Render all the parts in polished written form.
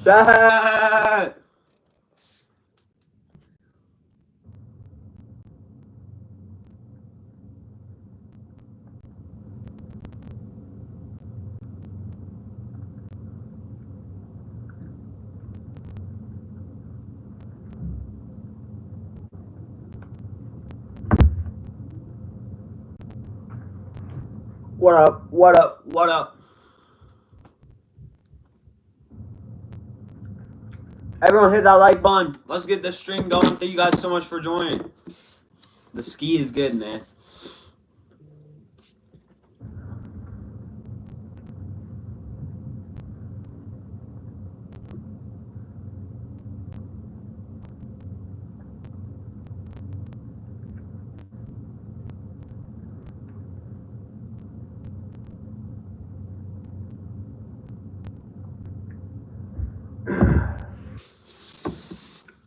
Chat. What up? What up? What up? Everyone hit that like button. Let's get this stream going. Thank you guys so much for joining. The ski is good, man.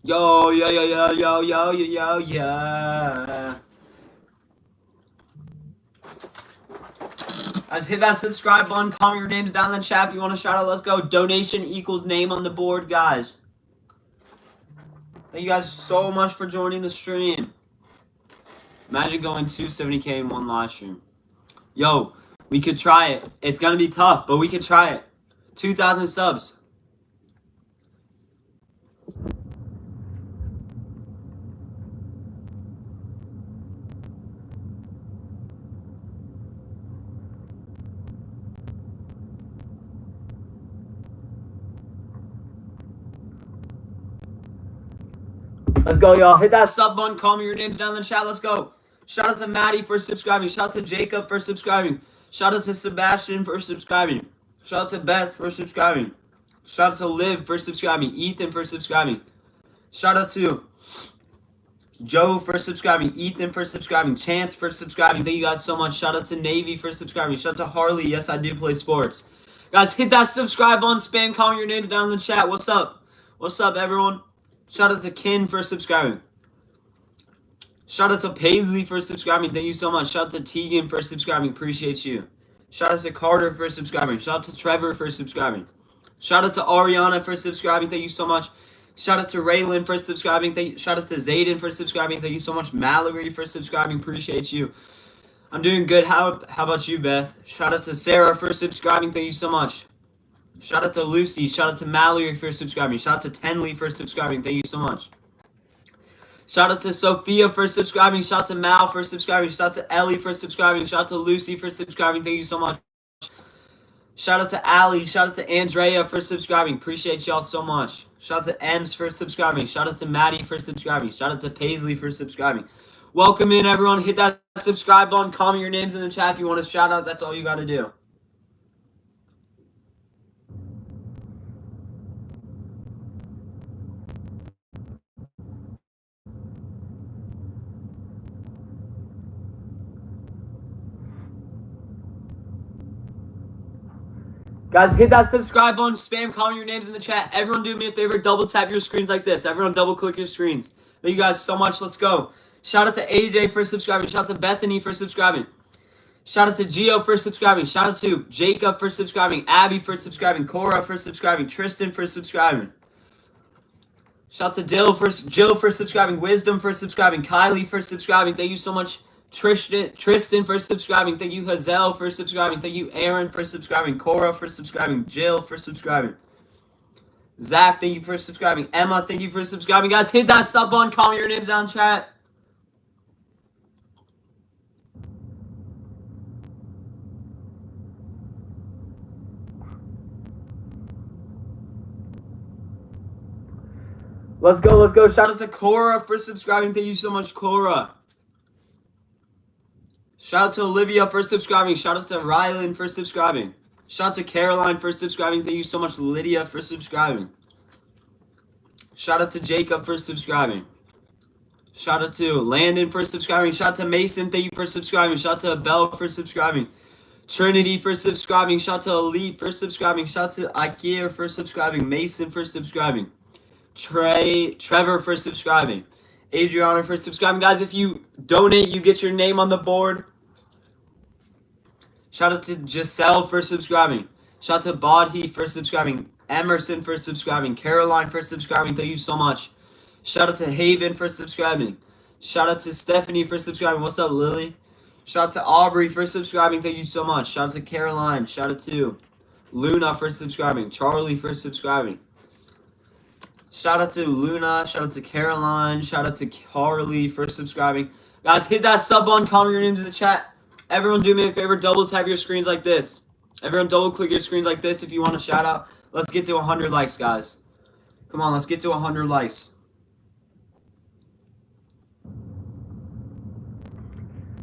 Yo, yo, yo, yo, yo, yo, yo, yo, yo. Guys, hit that subscribe button. Comment your names down in the chat if you want to shout out. Let's go. Donation equals name on the board, guys. Thank you guys so much for joining the stream. Imagine going 270K in one live stream. Yo, we could try it. It's going to be tough, but we could try it. 2,000 subs. Let's go, y'all. Hit that sub button. Call me your names down in the chat. Let's go. Shout out to Maddie for subscribing. Shout out to Jacob for subscribing. Shout out to Sebastian for subscribing. Shout out to Beth for subscribing. Shout out to Liv for subscribing. Ethan for subscribing. Shout out to Joe for subscribing. Ethan for subscribing. Chance for subscribing. Thank you guys so much. Shout out to Navy for subscribing. Shout out to Harley. Yes, I do play sports. Guys, hit that subscribe button. Spam. Comment your names down in the chat. What's up? What's up, everyone? Shout out to Ken for subscribing. Shout out to Paisley for subscribing. Thank you so much. Shout out to Tegan for subscribing. Appreciate you. Shout out to Carter for subscribing. Shout out to Trevor for subscribing. Shout out to Ariana for subscribing. Thank you so much. Shout out to Raylan for subscribing. Shout out to Zayden for subscribing. Thank you so much. Mallory for subscribing. Appreciate you. I'm doing good. How about you, Beth? Shout out to Sarah for subscribing. Thank you so much. Shout out to Lucy. Shout out to Mallory for subscribing. Shout out to Tenley for subscribing. Thank you so much. Shout out to Sophia for subscribing. Shout out to Mal for subscribing. Shout out to Ellie for subscribing. Shout out to Lucy for subscribing. Thank you so much. Shout out to Allie. Shout out to Andrea for subscribing. Appreciate y'all so much. Shout out to Ems for subscribing. Shout out to Maddie for subscribing. Shout out to Paisley for subscribing. Welcome in, everyone. Hit that subscribe button. Comment your names in the chat if you want to shout out. That's all you got to do. Guys, hit that subscribe button, spam, comment your names in the chat. Everyone do me a favor, double tap your screens like this. Everyone double click your screens. Thank you guys so much. Let's go. Shout out to AJ for subscribing. Shout out to Bethany for subscribing. Shout out to Gio for subscribing. Shout out to Jacob for subscribing. Abby for subscribing. Cora for subscribing. Tristan for subscribing. Shout out to Jill for subscribing. Wisdom for subscribing. Kylie for subscribing. Thank you so much. Tristan for subscribing. Thank you, Hazel, for subscribing. Thank you, Aaron, for subscribing. Cora for subscribing. Jill for subscribing. Zach, thank you for subscribing. Emma, thank you for subscribing. Guys, hit that sub button. Comment your names down in chat. Let's go, let's go. Shout out to Cora for subscribing. Thank you so much, Cora. Shout out to Olivia for subscribing. Shout out to Rylan for subscribing. Shout out to Caroline for subscribing. Thank you so much, Lydia, for subscribing. Shout out to Jacob for subscribing. Shout out to Landon for subscribing. Shout out to Mason. Thank you for subscribing. Shout out to Belle for subscribing. Trinity for subscribing. Shout out to Elite for subscribing. Shout out to Ikea for subscribing. Mason for subscribing. Trevor for subscribing. Adriana for subscribing. Guys, if you donate, you get your name on the board. Shout out to Giselle for subscribing. Shout out to Bodhi for subscribing. Emerson for subscribing. Caroline for subscribing. Thank you so much. Shout out to Haven for subscribing. Shout out to Stephanie for subscribing. What's up, Lily? Shout out to Aubrey for subscribing. Thank you so much. Shout out to Caroline. Shout out to Luna for subscribing. Charlie for subscribing. Shout out to Luna. Shout out to Caroline. Shout out to Carly for subscribing. Guys, hit that sub button. Comment your names in the chat. Everyone do me a favor. Double tap your screens like this. Everyone double click your screens like this if you want a shout out. Let's get to 100 likes, guys. Come on, let's get to 100 likes.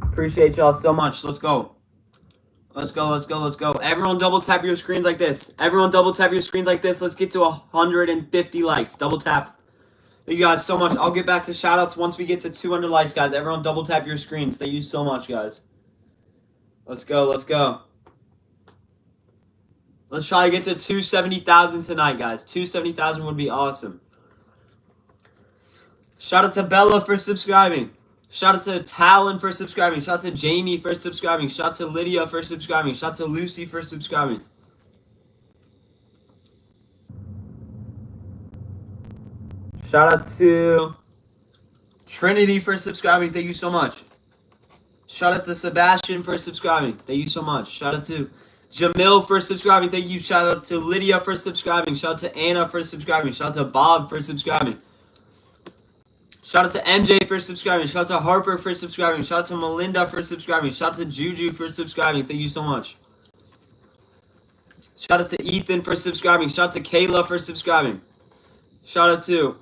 Appreciate y'all so much. Let's go. Let's go, let's go, let's go. Everyone double tap your screens like this. Everyone double tap your screens like this. Let's get to 150 likes. Double tap. Thank you guys so much. I'll get back to shoutouts once we get to 200 likes, guys. Everyone double tap your screens. Thank you so much, guys. Let's go, let's go. Let's try to get to 270,000 tonight, guys. 270,000 would be awesome. Shout out to Bella for subscribing. Shout out to Talon for subscribing. Shout out to Jamie for subscribing. Shout out to Lydia for subscribing. Shout out to Lucy for subscribing. Shout out to Trinity for subscribing. Thank you so much. Shout out to Sebastian for subscribing. Thank you so much. Shout out to Jamil for subscribing. Thank you. Shout out to Lydia for subscribing. Shout out to Anna for subscribing. Shout out to Bob for subscribing. Shout out to MJ for subscribing. Shout out to Harper for subscribing. Shout out to Melinda for subscribing. Shout out to Juju for subscribing. Thank you so much. Shout out to Ethan for subscribing. Shout out to Kayla for subscribing. Shout out to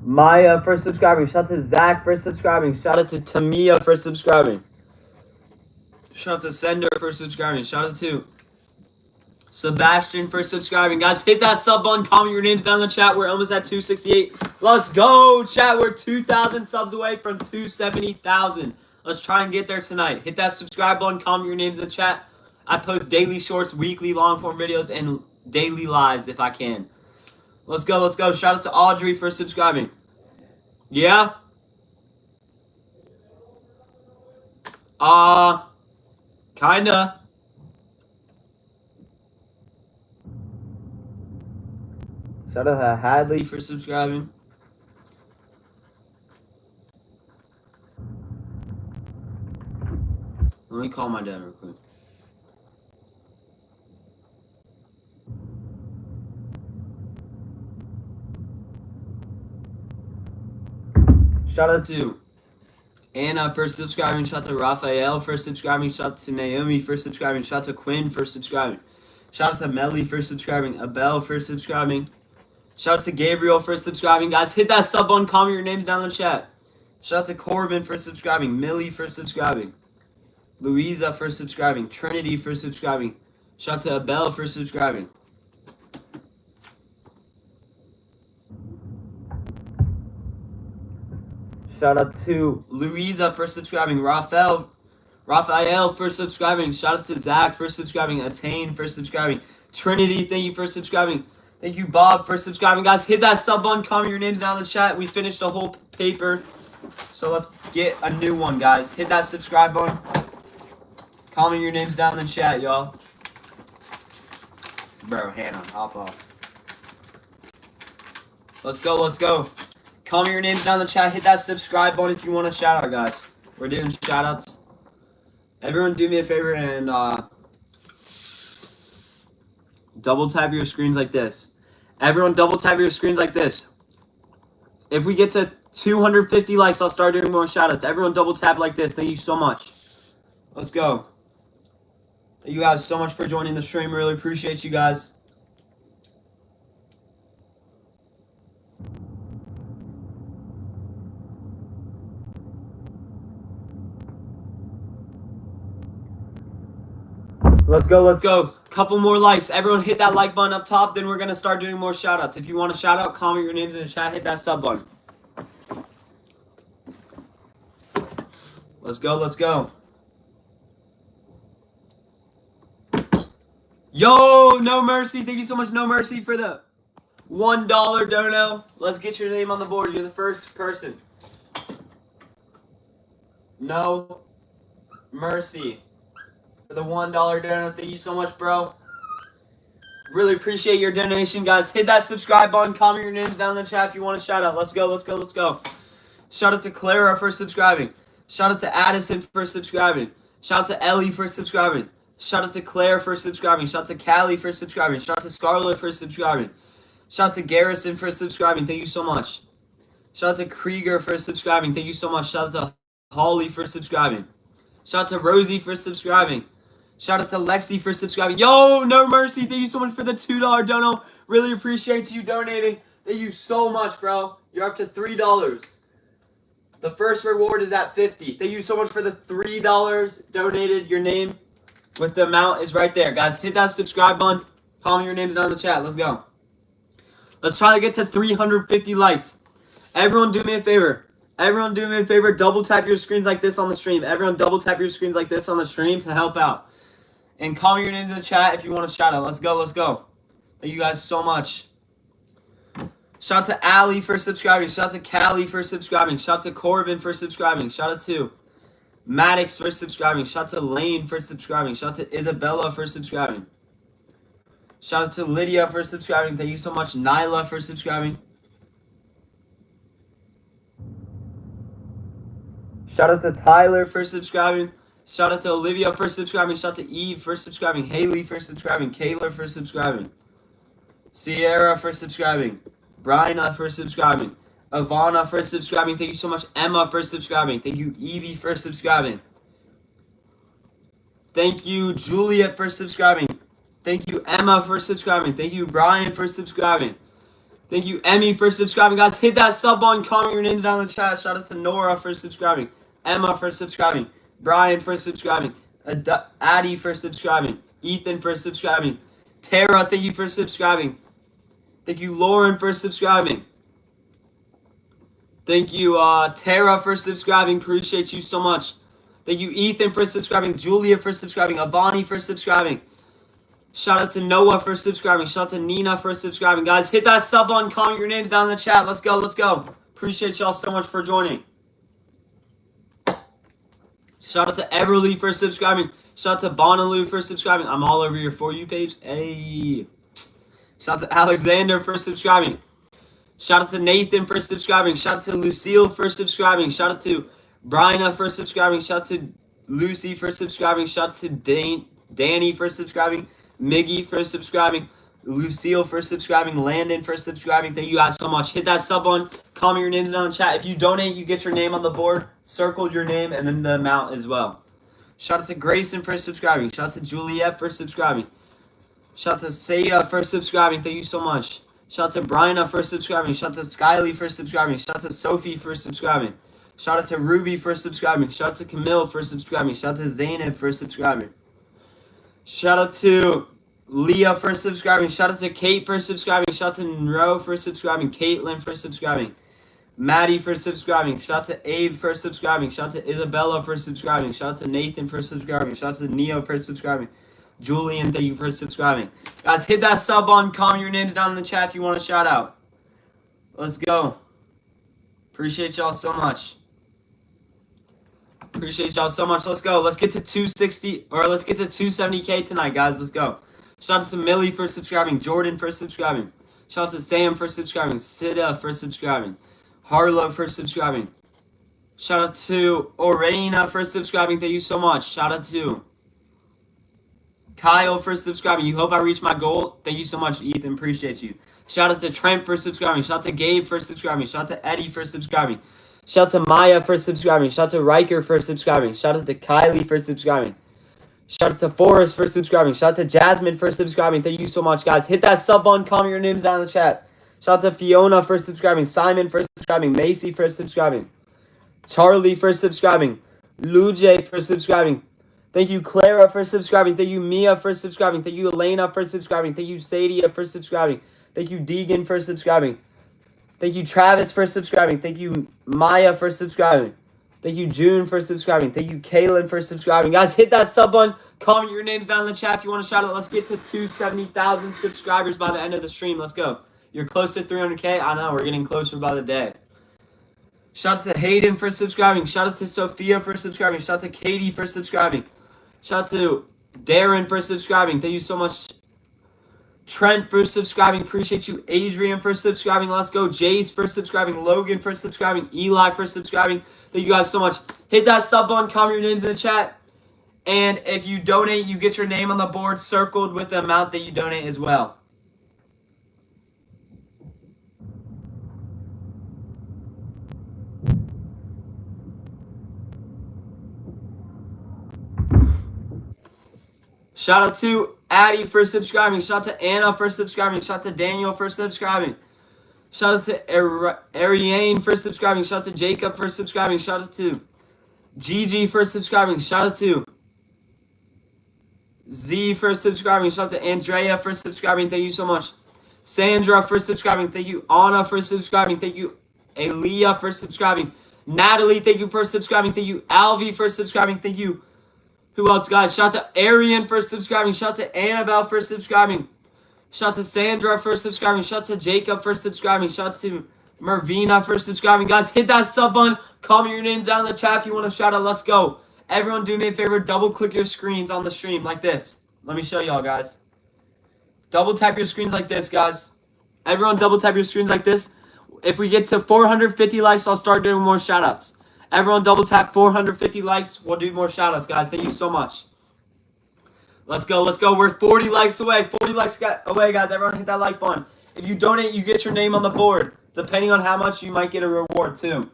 Maya for subscribing. Shout out to Zach for subscribing. Shout out to Tamia for subscribing. Shout out to Sender for subscribing. Shout out to Sebastian for subscribing. Guys, hit that sub button. Comment your names down in the chat. We're almost at 268. Let's go, chat. We're 2,000 subs away from 270,000. Let's try and get there tonight. Hit that subscribe button. Comment your names in the chat. I post daily shorts, weekly long form videos, and daily lives if I can. Let's go, let's go. Shout out to Audrey for subscribing. Yeah? Kinda. Shout out to Hadley for subscribing. Let me call my dad real quick. Shout out to Anna for subscribing. Shout out to Raphael for subscribing. Shout out to Naomi for subscribing. Shout out to Quinn for subscribing. Shout out to Melly for subscribing. Abel for subscribing. Shout out to Gabriel for subscribing. Guys, hit that sub button. Comment your names down in the chat. Shout out to Corbin for subscribing. Millie for subscribing. Louisa for subscribing. Trinity for subscribing. Shout out to Abel for subscribing. Shout out to Louisa for subscribing. Raphael for subscribing. Shout out to Zach for subscribing. Attain for subscribing. Trinity, thank you for subscribing. Thank you, Bob, for subscribing. Guys, hit that sub button. Comment your names down in the chat. We finished the whole paper. So let's get a new one, guys. Hit that subscribe button. Comment your names down in the chat, y'all. Bro, Hannah, hop off. Let's go, let's go. Comment your names down in the chat. Hit that subscribe button if you want a shout out, guys. We're doing shout outs. Everyone do me a favor and double tap your screens like this. Everyone double tap your screens like this. If we get to 250 likes, I'll start doing more shout outs. Everyone double tap like this. Thank you so much. Let's go. Thank you guys so much for joining the stream. Really appreciate you guys. Let's go, let's go. Couple more likes. Everyone hit that like button up top, then we're going to start doing more shout-outs. If you want a shout-out, comment your names in the chat, hit that sub button. Let's go, let's go. Yo, No Mercy. Thank you so much, No Mercy, for the $1 dono. Let's get your name on the board. You're the first person. No Mercy. For the $1 dono. Thank you so much, bro. Really appreciate your donation, guys. Hit that subscribe button. Comment your names down in the chat if you want a shout out. Let's go, let's go, let's go. Shout out to Clara for subscribing. Shout out to Addison for subscribing. Shout out to Ellie for subscribing. Shout out to Claire for subscribing. Shout out to Callie for subscribing. Shout out to Scarlett for subscribing. Shout out to Garrison for subscribing. Thank you so much. Shout out to Krieger for subscribing. Thank you so much. Shout out to Holly for subscribing. Shout out to Rosie for subscribing. Shout out to Lexi for subscribing. Yo, No Mercy. Thank you so much for the $2 dono. Really appreciate you donating. Thank you so much, bro. You're up to $3. The first reward is at $50. Thank you so much for the $3 donated. Your name with the amount is right there. Guys, hit that subscribe button. Comment your names down in the chat. Let's go. Let's try to get to 350 likes. Everyone do me a favor. Everyone do me a favor. Double tap your screens like this on the stream. Everyone double tap your screens like this on the stream to help out. And comment your names in the chat if you want a shout out. Let's go. Let's go. Thank you guys so much. Shout out to Ali for subscribing. Shout out to Callie for subscribing. Shout out to Corbin for subscribing. Shout out to Maddox for subscribing. Shout out to Lane for subscribing. Shout out to Isabella for subscribing. Shout out to Lydia for subscribing. Thank you so much. Nyla for subscribing. Shout out to Tyler for subscribing. Shout out to Olivia for subscribing. Shout out to Eve for subscribing. Haley for subscribing. Kayla for subscribing. Sierra for subscribing. Bryna for subscribing. Ivana for subscribing. Thank you so much. Emma for subscribing. Thank you, Evie, for subscribing. Thank you, Juliet, for subscribing. Thank you, Emma, for subscribing. Thank you, Brian, for subscribing. Thank you, Emmy, for subscribing. Guys, hit that sub button. Comment your names down in the chat. Shout out to Nora for subscribing. Emma for subscribing. Brian for subscribing. Addie for subscribing. Ethan for subscribing. Tara, thank you for subscribing. Thank you, Lauren, for subscribing. Thank you, Tara, for subscribing. Appreciate you so much. Thank you, Ethan, for subscribing. Julia for subscribing. Avani for subscribing. Shout out to Noah for subscribing. Shout out to Nina for subscribing. Guys, hit that sub button. Comment your names down in the chat. Let's go. Let's go. Appreciate y'all so much for joining. Shout out to Everly for subscribing. Shout out to Bonaloo for subscribing. I'm all over your For You page. Hey. Shout out to Alexander for subscribing. Shout out to Nathan for subscribing. Shout out to Lucille for subscribing. Shout out to Bryna for subscribing. Shout out to Lucy for subscribing. Shout out to Danny for subscribing. Miggy for subscribing. Lucille for subscribing. Landon for subscribing. Thank you guys so much. Hit that sub button. Comment your names down in chat. If you donate, you get your name on the board. Circle your name and then the amount as well. Shout out to Grayson for subscribing. Shout out to Juliet for subscribing. Shout out to Seda for subscribing. Thank you so much. Shout out to Bryna for subscribing. Shout out to Skyly for subscribing. Shout out to Sophie for subscribing. Shout out to Ruby for subscribing. Shout out to Camille for subscribing. Shout out to Zainab for subscribing. Shout out to Leah for subscribing. Shout out to Kate for subscribing. Shout out to Nro for subscribing. Caitlin for subscribing. Maddie for subscribing. Shout out to Abe for subscribing. Shout out to Isabella for subscribing. Shout out to Nathan for subscribing. Shout out to Neo for subscribing. Julian, thank you for subscribing. Guys, hit that sub button. Comment your names down in the chat if you want a shout out. Let's go. Appreciate y'all so much. Appreciate y'all so much. Let's go. Let's get to 260 or let's get to 270K tonight, guys. Let's go. Shout out to Millie for subscribing. Jordan for subscribing. Shout out to Sam for subscribing. Sida for subscribing. Harlow for subscribing. Shout out to Orena for subscribing. Thank you so much. Shout out to Kyle for subscribing. You hope I reach my goal. Thank you so much, Ethan. Appreciate you. Shout out to Trent for subscribing. Shout out to Gabe for subscribing. Shout out to Eddie for subscribing. Shout out to Maya for subscribing. Shout out to Riker for subscribing. Shout out to Kylie for subscribing. Shout out to Forrest for subscribing. Shout out to Jasmine for subscribing. Thank you so much, guys. Hit that sub button. Comment your names down in the chat. Shout out to Fiona for subscribing. Simon for subscribing. Macy for subscribing. Charlie for subscribing. Luje for subscribing. Thank you, Clara, for subscribing. Thank you, Mia, for subscribing. Thank you, Elena, for subscribing. Thank you, Sadia, for subscribing. Thank you, Deegan, for subscribing. Thank you, Travis, for subscribing. Thank you, Maya, for subscribing. Thank you, June, for subscribing. Thank you, Kaylin, for subscribing. Guys, hit that sub button. Comment your names down in the chat if you want to shout out. Let's get to 270,000 subscribers by the end of the stream. Let's go. You're close to 300K. I know, we're getting closer by the day. Shout out to Hayden for subscribing. Shout out to Sophia for subscribing. Shout out to Katie for subscribing. Shout out to Darren for subscribing. Thank you so much. Trent for subscribing. Appreciate you. Adrian for subscribing. Let's go. Jace for subscribing. Logan for subscribing. Eli for subscribing. Thank you guys so much. Hit that sub button. Comment your names in the chat. And if you donate, you get your name on the board circled with the amount that you donate as well. Shout out to Addie for subscribing. Shout out to Anna for subscribing. Shout out to Daniel for subscribing. Shout out to Ariane for subscribing. Shout out to Jacob for subscribing. Shout out to Gigi for subscribing. Shout out to Z for subscribing. Shout out to Andrea for subscribing. Thank you so much. Sandra for subscribing. Thank you. Anna for subscribing. Thank you. Elia for subscribing. Natalie, thank you for subscribing. Thank you. Alvi for subscribing. Thank you. Who else, guys? Shout out to Arian for subscribing. Shout out to Annabelle for subscribing. Shout out to Sandra for subscribing. Shout out to Jacob for subscribing. Shout out to Mervina for subscribing. Guys, hit that sub button. Comment your names down in the chat if you want to shout out. Let's go. Everyone do me a favor. Double click your screens on the stream like this. Let me show y'all, guys. Double tap your screens like this, guys. Everyone double tap your screens like this. If we get to 450 likes, I'll start doing more shout outs. Everyone double tap 450 likes. We'll do more shout outs, guys. Thank you so much. Let's go. Let's go. We're 40 likes away. 40 likes away, guys. Everyone hit that like button. If you donate, you get your name on the board. Depending on how much, you might get a reward too.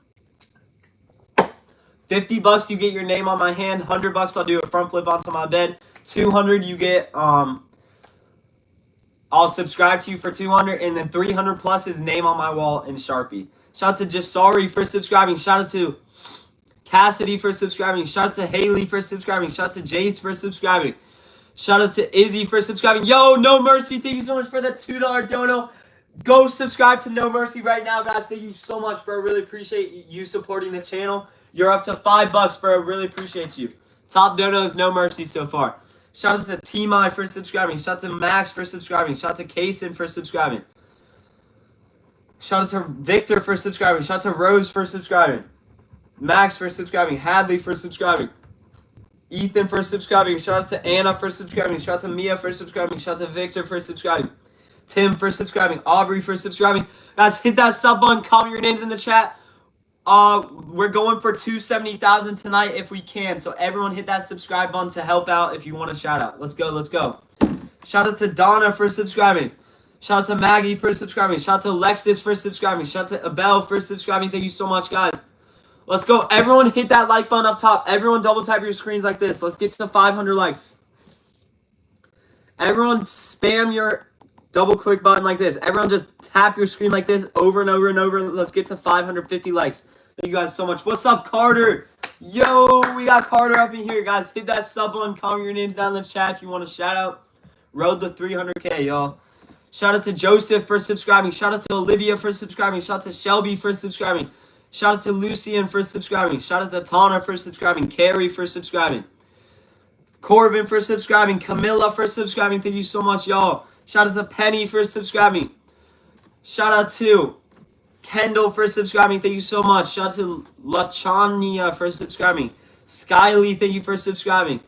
$50, you get your name on my hand. $100, I'll do a front flip onto my bed. 200, you get I'll subscribe to you for 200, and then 300 plus is name on my wall in Sharpie. Shout out to Jasari for subscribing. Shout out to Cassidy for subscribing. Shout out to Haley for subscribing. Shout out to Jace for subscribing. Shout out to Izzy for subscribing. Yo, No Mercy, thank you so much for the $2 dono. Go subscribe to No Mercy right now, guys. Thank you so much, bro. Really appreciate you supporting the channel. You're up to $5, bro. Really appreciate you. Top dono is No Mercy so far. Shout out to T-My for subscribing. Shout out to Max for subscribing. Shout out to Kaysen for subscribing. Shout out to Victor for subscribing. Shout out to Rose for subscribing. Max for subscribing. Hadley for subscribing. Ethan for subscribing. Shout out to Anna for subscribing. Shout out to Mia for subscribing. Shout out to Victor for subscribing. Tim for subscribing. Aubrey for subscribing. Guys, hit that sub button. Comment your names in the chat. We're going for 270,000 tonight if we can. So everyone hit that subscribe button to help out if you want a shout out. Let's go. Let's go. Shout out to Donna for subscribing. Shout out to Maggie for subscribing. Shout out to Alexis for subscribing. Shout out to Abel for subscribing. Thank you so much, guys. Let's go. Everyone hit that like button up top. Everyone double tap your screens like this. Let's get to 500 likes. Everyone spam your double click button like this. Everyone just tap your screen like this over and over and over. Let's get to 550 likes. Thank you guys so much. What's up, Carter? Yo, we got Carter up in here, guys. Hit that sub button. Comment your names down in the chat if you want to shout out. Road to 300K, y'all. Shout out to Joseph for subscribing. Shout out to Olivia for subscribing. Shout out to Shelby for subscribing. Shout out to Lucian for subscribing. Shout out to Tana for subscribing. Carrie for subscribing. Corbin for subscribing. Camilla for subscribing. Thank you so much, y'all. Shout out to Penny for subscribing. Shout out to Kendall for subscribing. Thank you so much. Shout out to Lachania for subscribing. Skyly, thank you for subscribing.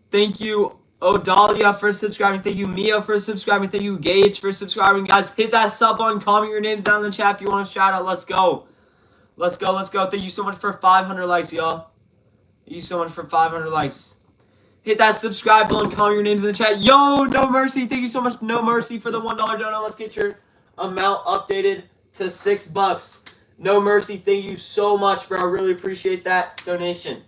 Thank you, Odalia, for subscribing. Thank you, Mia, for subscribing. Thank you, Gage, for subscribing. Guys, hit that sub button. Comment your names down in the chat if you want to shout out. Let's go. Let's go. Let's go. Thank you so much for 500 likes, y'all. Thank you so much for 500 likes. Hit that subscribe button. Comment your names in the chat. Yo, No Mercy. Thank you so much, No Mercy, for the $1 dono. Let's get your amount updated to $6. No Mercy, thank you so much, bro. I really appreciate that donation.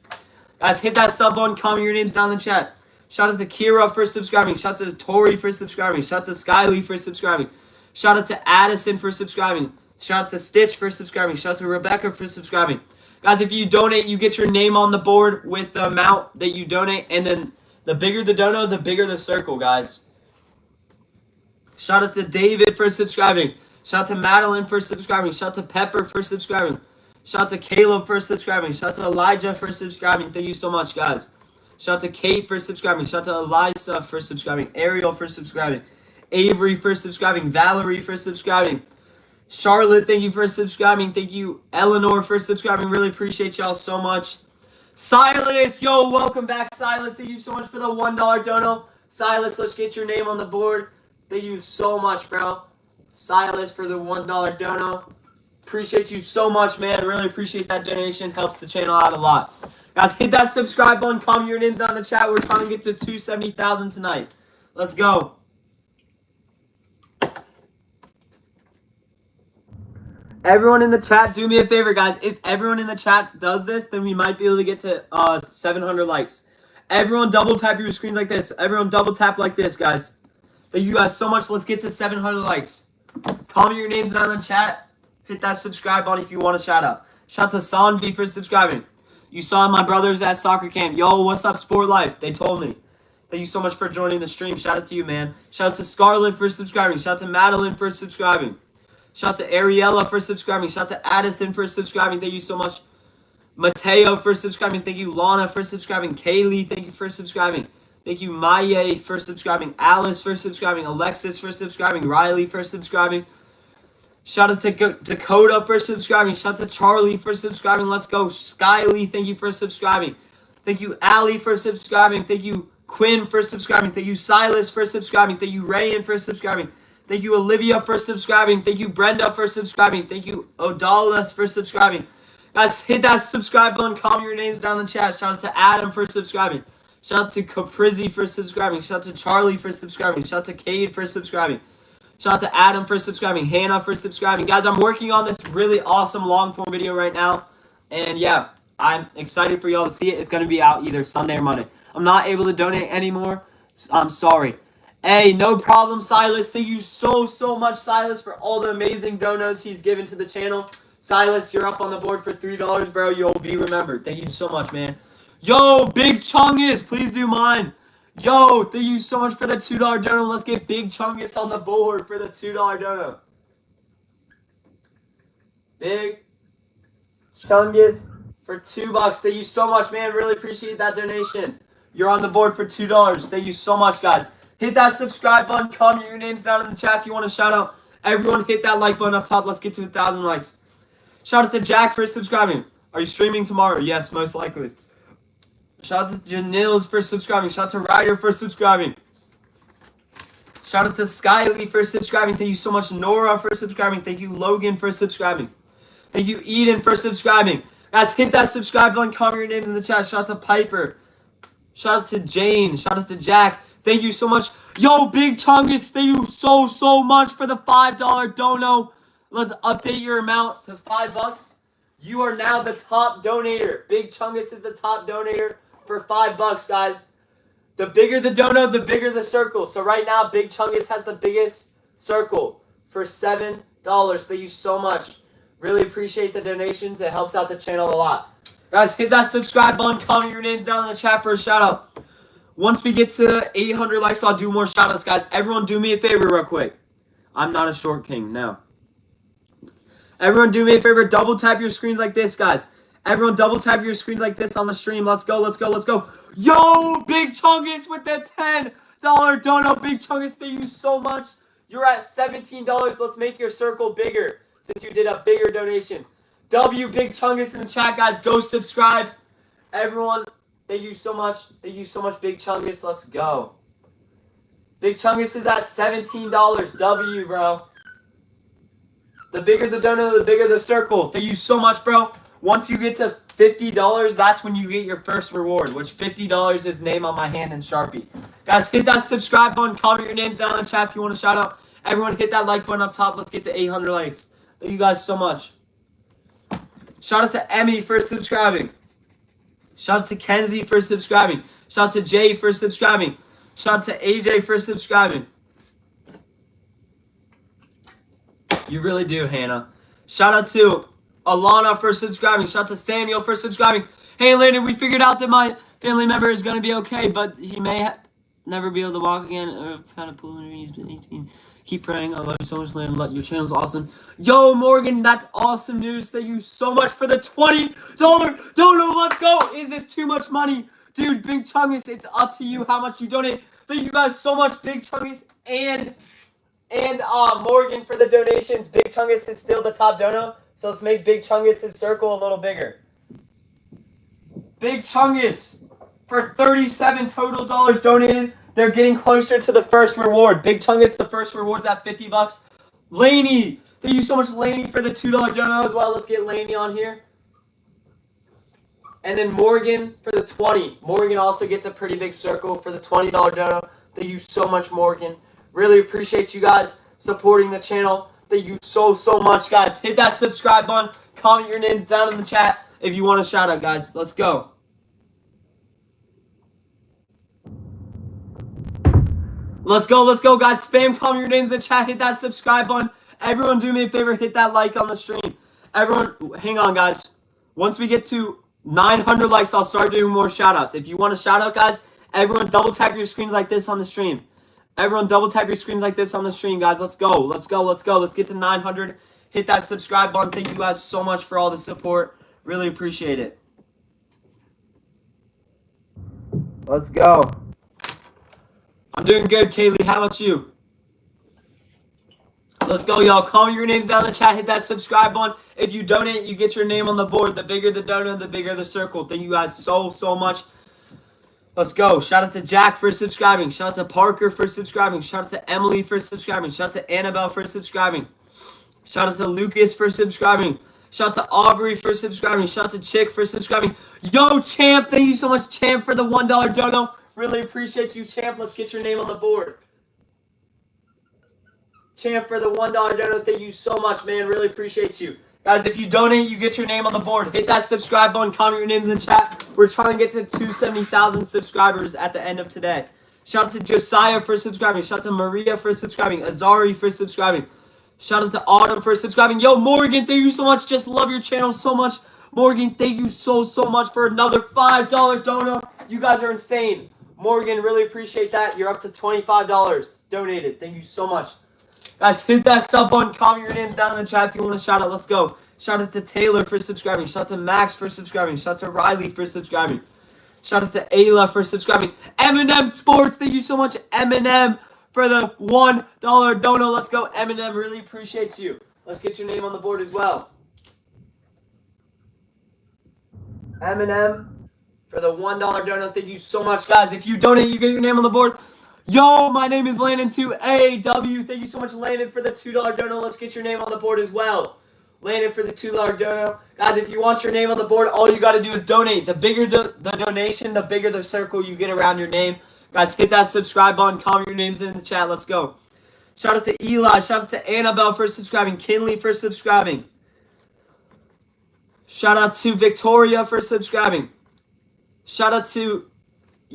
Guys, hit that sub button. Comment your names down in the chat. Shout out to Kira for subscribing. Shout out to Tori for subscribing. Shout out to Skyly for subscribing. Shout out to Addison for subscribing. Shout out to Stitch for subscribing. Shout out to Rebecca for subscribing. Guys, if you donate, you get your name on the board with the amount that you donate. And then the bigger the dono, the bigger the circle, guys. Shout out to David for subscribing. Shout out to Madeline for subscribing. Shout out to Pepper for subscribing. Shout out to Caleb for subscribing. Shout out to Elijah for subscribing. Thank you so much, guys. Shout out to Kate for subscribing. Shout out to Eliza for subscribing. Ariel for subscribing. Avery for subscribing. Valerie for subscribing. Charlotte, thank you for subscribing. Thank you, Eleanor, for subscribing. Really appreciate y'all so much. Silas, yo, welcome back, Silas. Thank you so much for the $1 dono. Silas, let's get your name on the board. Thank you so much, bro. Silas for the $1 dono. Appreciate you so much, man. Really appreciate that donation. Helps the channel out a lot. Guys, hit that subscribe button. Comment your names down in the chat. We're trying to get to 270,000 tonight. Let's go. Everyone in the chat, do me a favor, guys. If everyone in the chat does this, then we might be able to get to 700 likes. Everyone double tap your screens like this. Everyone double tap like this, guys. Thank you guys so much. Let's get to 700 likes. Comment your names down in the chat. Hit that subscribe button if you want a shout out. Shout out to Sanvi for subscribing. You saw my brothers at soccer camp. Yo, what's up, Sport Life? They told me. Thank you so much for joining the stream. Shout out to you, man. Shout out to Scarlett for subscribing. Shout out to Madeline for subscribing. Shout out to Ariella for subscribing. Shout out to Addison for subscribing. Thank you so much. Mateo for subscribing. Thank you, Lana, for subscribing. Kaylee, thank you for subscribing. Thank you, Maya, for subscribing. Alice for subscribing. Alexis for subscribing. Riley for subscribing. Shout out to Dakota for subscribing. Shout out to Charlie for subscribing. Let's go. Skylee, thank you for subscribing. Thank you, Allie, for subscribing. Thank you, Quinn, for subscribing. Thank you, Silas, for subscribing. Thank you, Rayan, for subscribing. Thank you, Olivia, for subscribing. Thank you, Brenda, for subscribing. Thank you, Odalis, for subscribing. Guys, hit that subscribe button. Comment your names down in the chat. Shout out to Adam for subscribing. Shout out to Caprizzi for subscribing. Shout out to Charlie for subscribing. Shout out to Cade for subscribing. Shout out to Adam for subscribing. Hannah for subscribing. Guys, I'm working on this really awesome long-form video right now. And yeah, I'm excited for y'all to see it. It's going to be out either Sunday or Monday. I'm not able to donate anymore. I'm sorry. Hey, no problem, Silas. Thank you so much, Silas, for all the amazing donos he's given to the channel. Silas, you're up on the board for $3, bro. You'll be remembered. Thank you so much, man. Yo, Big Chungus, please do mine. Yo, thank you so much for the $2 dono. Let's get Big Chungus on the board for the $2 dono. Big Chungus for $2. Thank you so much, man. Really appreciate that donation. You're on the board for $2. Thank you so much, guys. Hit that subscribe button. Comment your names down in the chat if you want to shout out. Everyone hit that like button up top. Let's get to 1,000 likes. Shout out to Jack for subscribing. Are you streaming tomorrow? Yes, most likely. Shout out to Janils for subscribing. Shout out to Ryder for subscribing. Shout out to Skylee for subscribing. Thank you so much, Nora, for subscribing. Thank you, Logan, for subscribing. Thank you, Eden, for subscribing. Guys, hit that subscribe button. Comment your names in the chat. Shout out to Piper. Shout out to Jane. Shout out to Jack. Thank you so much. Yo, Big Chungus, thank you so much for the $5 dono. Let's update your amount to $5. You are now the top donator. Big Chungus is the top donator for $5, guys. The bigger the dono, the bigger the circle. So right now, Big Chungus has the biggest circle for $7. Thank you so much. Really appreciate the donations. It helps out the channel a lot. Guys, hit that subscribe button. Comment your names down in the chat for a shout out. Once we get to 800 likes, I'll do more shoutouts, guys. Everyone do me a favor real quick. I'm not a short king, no. Everyone do me a favor. Double tap your screens like this, guys. Everyone double tap your screens like this on the stream. Let's go, let's go, let's go. Yo, Big Chungus with the $10 dono. Big Chungus, thank you so much. You're at $17. Let's make your circle bigger since you did a bigger donation. W, Big Chungus in the chat, guys. Go subscribe. Everyone, thank you so much. Thank you so much, Big Chungus. Let's go. Big Chungus is at $17. W, bro. The bigger the dono, the bigger the circle. Thank you so much, bro. Once you get to $50, that's when you get your first reward, which $50 is name on my hand and Sharpie. Guys, hit that subscribe button. Comment your names down in the chat if you want to shout out. Everyone hit that like button up top. Let's get to 800 likes. Thank you guys so much. Shout out to Emmy for subscribing. Shout out to Kenzie for subscribing. Shout out to Jay for subscribing. Shout out to AJ for subscribing. You really do, Hannah. Shout out to Alana for subscribing. Shout out to Samuel for subscribing. Hey, Landon, we figured out that my family member is going to be okay, but he may never be able to walk again. Kind of pulling he's been 18. Keep praying. I love you so much, Landon. Your channel's awesome. Yo, Morgan, that's awesome news. Thank you so much for the $20 dono. Let's go. Is this too much money? Dude, Big Chungus, it's up to you how much you donate. Thank you guys so much, Big Chungus and Morgan for the donations. Big Chungus is still the top dono, so let's make Big Chungus' circle a little bigger. Big Chungus for $37 total donated. They're getting closer to the first reward. Big Chunk gets the first rewards at 50 bucks. Laney, thank you so much, Laney, for the $2 dono as well. Let's get Laney on here. And then Morgan for the 20. Morgan also gets a pretty big circle for the $20 dono. Thank you so much, Morgan. Really appreciate you guys supporting the channel. Thank you so much, guys. Hit that subscribe button. Comment your names down in the chat if you want a shout out, guys. Let's go. Let's go, guys. Spam comment your names in the chat. Hit that subscribe button. Everyone do me a favor. Hit that like on the stream. Everyone, hang on, guys. Once we get to 900 likes, I'll start doing more shout outs. If you want a shout out, guys, everyone double tap your screens like this on the stream. Everyone double tap your screens like this on the stream, guys. Let's go. Let's get to 900. Hit that subscribe button. Thank you guys so much for all the support. Really appreciate it. Let's go. I'm doing good, Kaylee. How about you? Let's go, y'all. Comment your names down in the chat. Hit that subscribe button. If you donate, you get your name on the board. The bigger the donut, the bigger the circle. Thank you guys so much. Let's go. Shout out to Jack for subscribing. Shout out to Parker for subscribing. Shout out to Emily for subscribing. Shout out to Annabelle for subscribing. Shout out to Lucas for subscribing. Shout out to Aubrey for subscribing. Shout out to Chick for subscribing. Yo, Champ. Thank you so much, Champ, for the $1 dono. Really appreciate you, Champ. Let's get your name on the board. Champ for the $1 dono. Thank you so much, man. Really appreciate you. Guys, if you donate, you get your name on the board. Hit that subscribe button. Comment your names in the chat. We're trying to get to 270,000 subscribers at the end of today. Shout out to Josiah for subscribing. Shout out to Maria for subscribing. Azari for subscribing. Shout out to Autumn for subscribing. Yo, Morgan, thank you so much. Just love your channel so much. Morgan, thank you so much for another $5 dono. You guys are insane. Morgan, really appreciate that. You're up to $25 donated. Thank you so much. Guys, hit that sub button. Comment your names down in the chat if you want to shout out. Let's go. Shout out to Taylor for subscribing. Shout out to Max for subscribing. Shout out to Riley for subscribing. Shout out to Ayla for subscribing. Eminem Sports, thank you so much, Eminem, for the $1 dono. Let's go, Eminem. Really appreciate you. Let's get your name on the board as well. Eminem for the $1 dono. Thank you so much, guys. If you donate, you get your name on the board. Yo, my name is Landon2AW. Thank you so much, Landon, for the $2 dono. Let's get your name on the board as well. Landon for the $2 dono. Guys, if you want your name on the board, all you got to do is donate. The bigger the donation, the bigger the circle you get around your name. Guys, hit that subscribe button. Comment your names in the chat. Let's go. Shout out to Eli. Shout out to Annabelle for subscribing. Kinley for subscribing. Shout out to Victoria for subscribing. Shout out to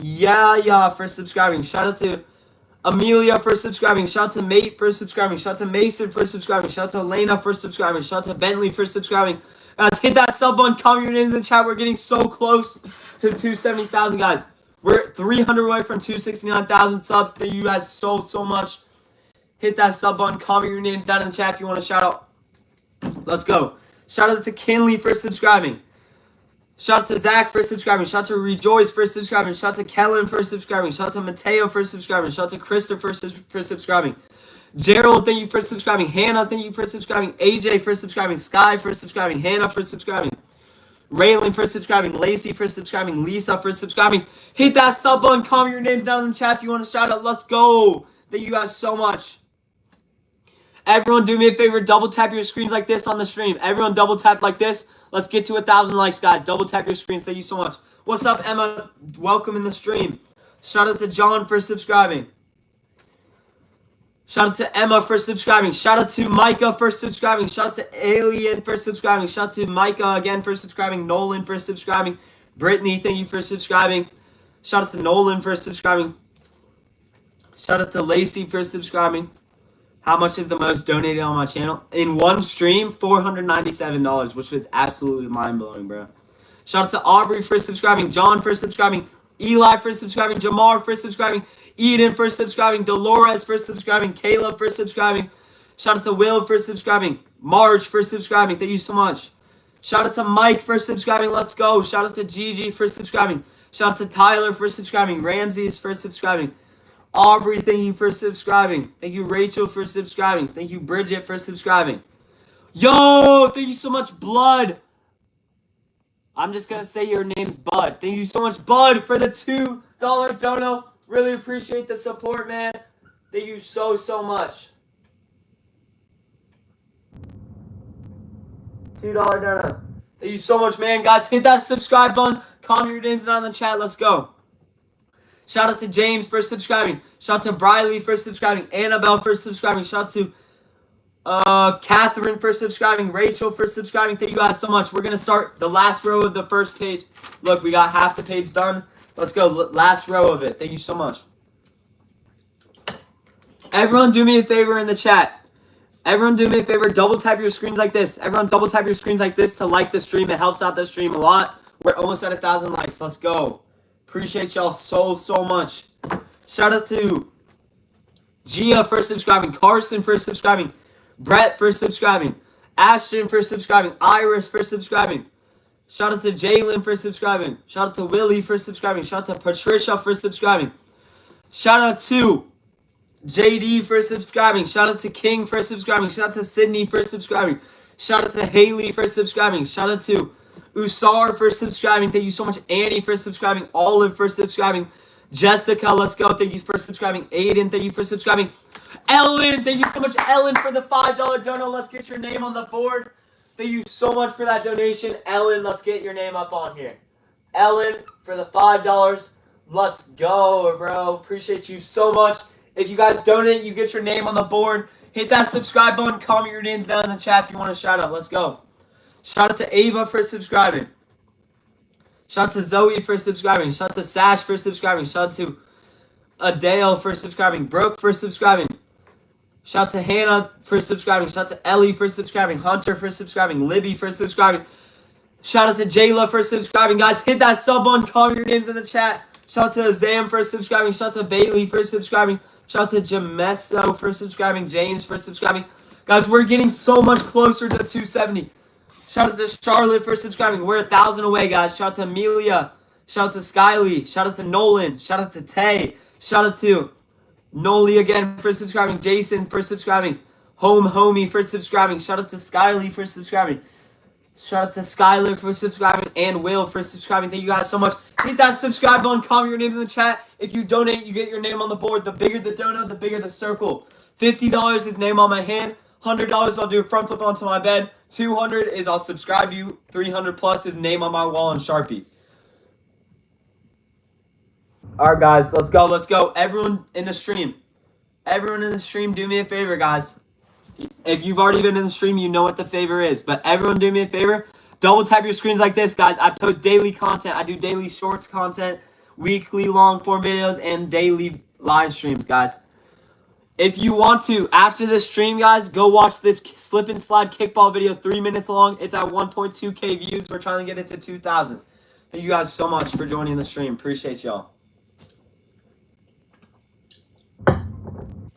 Yaya for subscribing. Shout out to Amelia for subscribing. Shout out to Mate for subscribing. Shout out to Mason for subscribing. Shout out to Elena for subscribing. Shout out to Bentley for subscribing. Guys, hit that sub button. Comment your names in the chat. We're getting so close to 270,000, guys. We're 300 away from 269,000 subs. Thank you guys so much. Hit that sub button. Comment your names down in the chat if you want to shout out. Let's go. Shout out to Kinley for subscribing. Shout out to Zach for subscribing. Shout out to Rejoice for subscribing. Shout out to Kellen for subscribing. Shout out to Mateo for subscribing. Shout out to Christopher for subscribing. Gerald, thank you for subscribing. Hannah, thank you for subscribing. AJ for subscribing. Sky for subscribing. Hannah for subscribing. Raylan for subscribing. Lacey for subscribing. Lisa for subscribing. Hit that sub button. Comment your names down in the chat if you want to shout out. Let's go. Thank you guys so much. Everyone do me a favor. Double tap your screens like this on the stream. Everyone double tap like this. Let's get to 1,000 likes, guys. Double tap your screens. Thank you so much. What's up, Emma? Welcome in the stream. Shout out to John for subscribing. Shout out to Emma for subscribing. Shout out to Micah for subscribing. Shout out to Alien for subscribing. Shout out to Micah again for subscribing. Nolan for subscribing. Brittany, thank you for subscribing. Shout out to Nolan for subscribing. Shout out to Lacey for subscribing. How much is the most donated on my channel? In one stream, $497, which was absolutely mind-blowing, bro. Shout out to Aubrey for subscribing. John for subscribing. Eli for subscribing. Jamar for subscribing. Eden for subscribing. Dolores for subscribing. Caleb for subscribing. Shout out to Will for subscribing. Marge for subscribing. Thank you so much. Shout out to Mike for subscribing. Let's go. Shout out to Gigi for subscribing. Shout out to Tyler for subscribing. Ramses for subscribing. Aubrey, thank you for subscribing. Thank you, Rachel, for subscribing. Thank you, Bridget, for subscribing. Yo, thank you so much, Blood. I'm just going to say your name's Bud. Thank you so much, Bud, for the $2 dono. Really appreciate the support, man. Thank you so much. $2 donut. Thank you so much, man. Guys, hit that subscribe button. Comment your names down in the chat. Let's go. Shout out to James for subscribing. Shout out to Briley for subscribing. Annabelle for subscribing. Shout out to Catherine for subscribing. Rachel for subscribing. Thank you guys so much. We're going to start the last row of the first page. Look, we got half the page done. Let's go. Last row of it. Thank you so much. Everyone do me a favor in the chat. Everyone do me a favor. Double tap your screens like this. Everyone double tap your screens like this to like the stream. It helps out the stream a lot. We're almost at 1,000 likes. Let's go. Appreciate y'all so much. Shout out to Gia for subscribing. Carson for subscribing. Brett for subscribing. Ashton for subscribing. Iris for subscribing. Shout out to Jalen for subscribing. Shout out to Willie for subscribing. Shout out to Patricia for subscribing. Shout out to JD for subscribing. Shout out to King for subscribing. Shout out to Sydney for subscribing. Shout out to Haley for subscribing. Shout out to Usar for subscribing. Thank you so much. Annie for subscribing. Olive for subscribing. Jessica, let's go. Thank you for subscribing. Aiden, thank you for subscribing. Ellen, thank you so much, Ellen, for the $5 donut. Let's get your name on the board. Thank you so much for that donation. Ellen, let's get your name up on here. Ellen, for the $5. Let's go, bro. Appreciate you so much. If you guys donate, you get your name on the board. Hit that subscribe button. Comment your names down in the chat if you want a shout out. Let's go. Shout out to Ava for subscribing. Shout out to Zoe for subscribing. Shout out to Sash for subscribing. Shout out to Adele for subscribing. Brooke for subscribing. Shout out to Hannah for subscribing. Shout out to Ellie for subscribing. Hunter for subscribing. Libby for subscribing. Shout out to Jayla for subscribing. Guys, hit that sub button. Comment your names in the chat. Shout out to Zam for subscribing. Shout out to Bailey for subscribing. Shout out to Jamesso for subscribing. James for subscribing. Guys, we're getting so much closer to 270. Shout out to Charlotte for subscribing. We're 1,000 away, guys. Shout out to Amelia. Shout out to Skyly. Shout out to Nolan. Shout out to Tay. Shout out to Noli again for subscribing. Jason for subscribing. Homie for subscribing. Shout out to Skyly for subscribing. Shout out to Skylar for subscribing and Will for subscribing. Thank you guys so much. Hit that subscribe button. Comment your names in the chat. If you donate, you get your name on the board. The bigger the donut, the bigger the circle. $50 is name on my hand. $100 I'll do a front flip onto my bed. $200 is I'll subscribe to you. $300 plus is name on my wall in Sharpie. All right, guys, let's go. Let's go. Everyone in the stream, do me a favor, guys. If you've already been in the stream, you know what the favor is. But everyone do me a favor. Double tap your screens like this, guys. I post daily content. I do daily shorts content, weekly long form videos, and daily live streams, guys. If you want to, after this stream, guys, go watch this slip and slide kickball video, 3 minutes long. It's at 1.2K views. We're trying to get it to 2,000. Thank you guys so much for joining the stream. Appreciate y'all.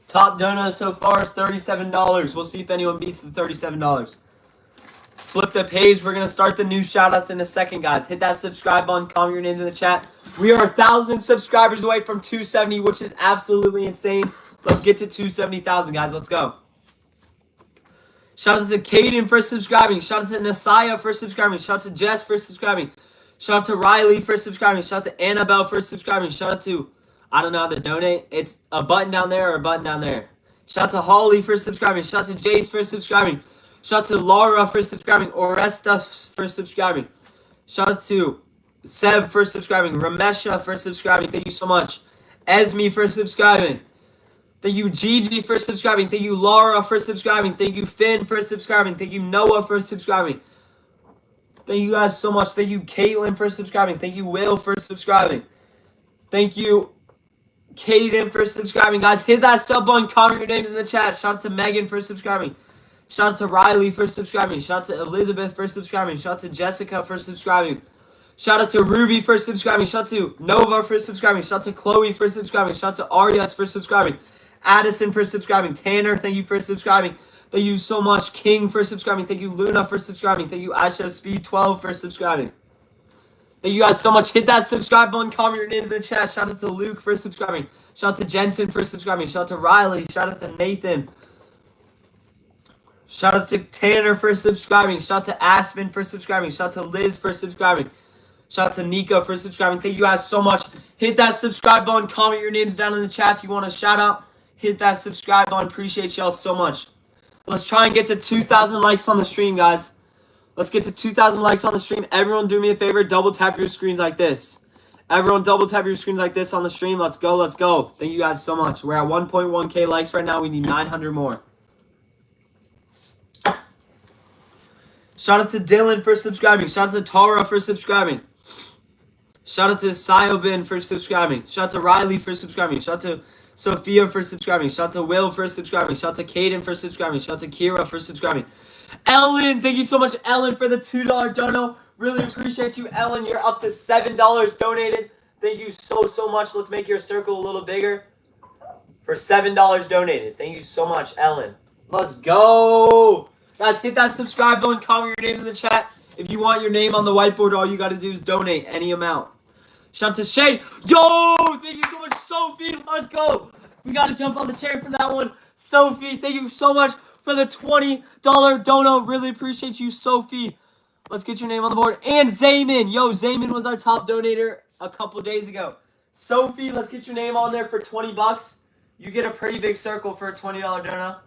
Top donut so far is $37. We'll see if anyone beats the $37. Flip the page. We're going to start the new shoutouts in a second, guys. Hit that subscribe button. Comment your names in the chat. We are 1,000 subscribers away from 270, which is absolutely insane. Let's get to 270,000, guys. Let's go. Shout out to Caden for subscribing. Shout out to Nasaya for subscribing. Shout out to Jess for subscribing. Shout out to Riley for subscribing. Shout out to Annabelle for subscribing. Shout out to, I don't know how to donate. It's a button down there or a button down there. Shout out to Holly for subscribing. Shout out to Jace for subscribing. Shout out to Laura for subscribing. Oresta for subscribing. Shout out to Seb for subscribing. Ramesha for subscribing. Thank you so much. Esme for subscribing. Thank you, Gigi, for subscribing. Thank you, Laura, for subscribing. Thank you, Finn, for subscribing. Thank you, Noah, for subscribing. Thank you guys so much. Thank you, Caitlin, for subscribing. Thank you, Will, for subscribing. Thank you, Caden, for subscribing. Guys, hit that sub button. Comment your names in the chat. Shout out to Megan for subscribing. Shout out to Riley for subscribing. Shout out to Elizabeth for subscribing. Shout out to Jessica for subscribing. Shout out to Ruby for subscribing. Shout out to Nova for subscribing. Shout out to Chloe for subscribing. Shout out to Arias for subscribing. Addison for subscribing. Tanner, thank you for subscribing. Thank you so much. King for subscribing. Thank you, Luna, for subscribing. Thank you, Aisha Speed 12 for subscribing. Thank you guys so much. Hit that subscribe button. Comment your names in the chat. Shout out to Luke for subscribing. Shout out to Jensen for subscribing. Shout out to Riley. Shout out to Nathan. Shout out to Tanner for subscribing. Shout out to Aspen for subscribing. Shout out to Liz for subscribing. Shout out to Nico for subscribing. Thank you guys so much. Hit that subscribe button. Comment your names down in the chat if you want a shout out. Hit that subscribe button. Appreciate y'all so much. Let's try and get to 2,000 likes on the stream, guys. Let's get to 2,000 likes on the stream. Everyone do me a favor. Double tap your screens like this. Everyone double tap your screens like this on the stream. Let's go. Let's go. Thank you guys so much. We're at 1.1K likes right now. We need 900 more. Shout out to Dylan for subscribing. Shout out to Tara for subscribing. Shout out to Syobin for subscribing. Shout out to Riley for subscribing. Shout out to Sophia for subscribing. Shout out to Will for subscribing. Shout out to Caden for subscribing. Shout out to Kira for subscribing. Ellen, thank you so much, Ellen, for the $2 dono. Really appreciate you, Ellen. You're up to $7 donated. Thank you so much. Let's make your circle a little bigger. For $7 donated. Thank you so much, Ellen. Let's go. Guys, hit that subscribe button. Comment your names in the chat. If you want your name on the whiteboard, all you got to do is donate any amount. Shout out to Shay. Yo, thank you so much, Sophie. Let's go. We got to jump on the chair for that one. Sophie, thank you so much for the $20 dono. Really appreciate you, Sophie. Let's get your name on the board. And Zayman. Yo, Zayman was our top donator a couple days ago. Sophie, let's get your name on there for 20 bucks. You get a pretty big circle for a $20 dono.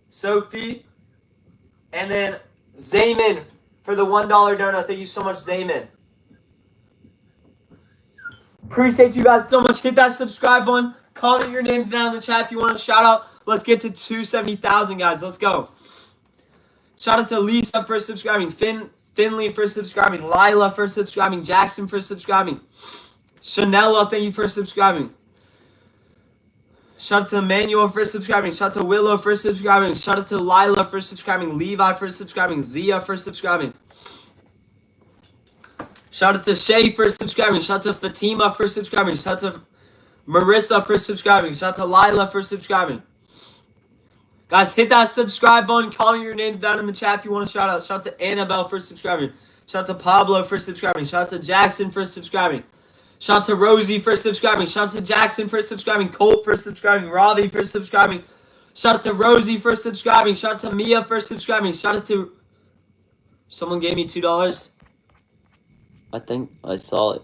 Sophie. And then Zayman for the $1 dono. Thank you so much, Zayman. Appreciate you guys so much. Hit that subscribe button. Comment your names down in the chat if you want a shout out. Let's get to 270,000, guys. Let's go. Shout out to Lisa for subscribing. Finley for subscribing. Lila for subscribing. Jackson for subscribing. Chanela, thank you for subscribing. Shout out to Emmanuel for subscribing. Shout out to Willow for subscribing. Shout out to Lila for subscribing. Levi for subscribing. Zia for subscribing. Shout out to Shay for subscribing. Shout out to Fatima for subscribing. Shout out to Marissa for subscribing. Shout out to Lila for subscribing. Guys, hit that subscribe button. Comment your names down in the chat if you want a shout out. Shout out to Annabelle for subscribing. Shout out to Pablo for subscribing. Shout out to Jackson for subscribing. Shout out to Rosie for subscribing. Shout out to Jackson for subscribing. Colt for subscribing. Ravi for subscribing. Shout out to Rosie for subscribing. Shout out to Mia for subscribing. Shout out to... Someone gave me $2. I think I saw it.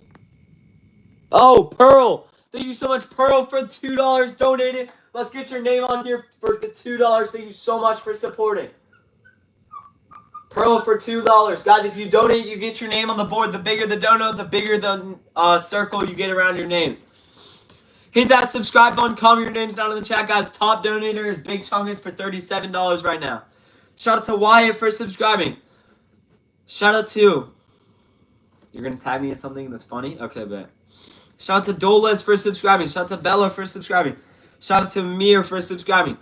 Oh, Pearl. Thank you so much, Pearl, for $2 donated. Let's get your name on here for the $2. Thank you so much for supporting. Pearl for $2. Guys, if you donate, you get your name on the board. The bigger the dono, the bigger the circle you get around your name. Hit that subscribe button. Comment your names down in the chat, guys. Top donator is Big Chungus for $37 right now. Shout out to Wyatt for subscribing. Shout out to... You're going to tag me in something that's funny? Okay, bet. Shout out to Doles for subscribing. Shout out to Bella for subscribing. Shout out to Mir for subscribing.